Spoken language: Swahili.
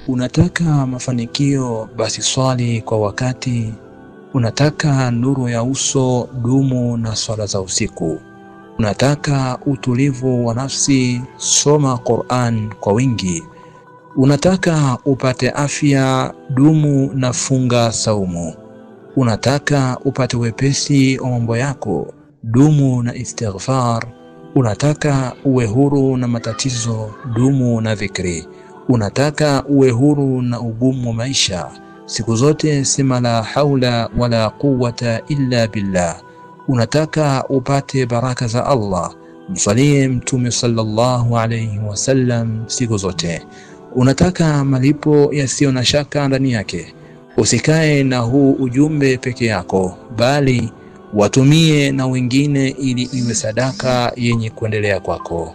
Unataka mafanikio, basi swali kwa wakati. Unataka nuru ya uso, dumu na swala za usiku. Unataka utulivu wa nafsi, soma Qur'an kwa wingi. Unataka upate afya, dumu na funga saumu. Unataka upate wepesi wa mambo yako, dumu na istighfar. Unataka uwe huru na matatizo, dumu na dhikri. Unataka uwe huru na ugumu wa maisha, siku zote sema la haula wala quwwata illa billah. Unataka upate baraka za Allah, msalie Mtume sallallahu alayhi wasallam siku zote. Unataka malipo yasiyo na shaka ndani yake, usikae na huu ujumbe peke yako, bali watumie na wengine ili iwe sadaka yenye kuendelea kwako.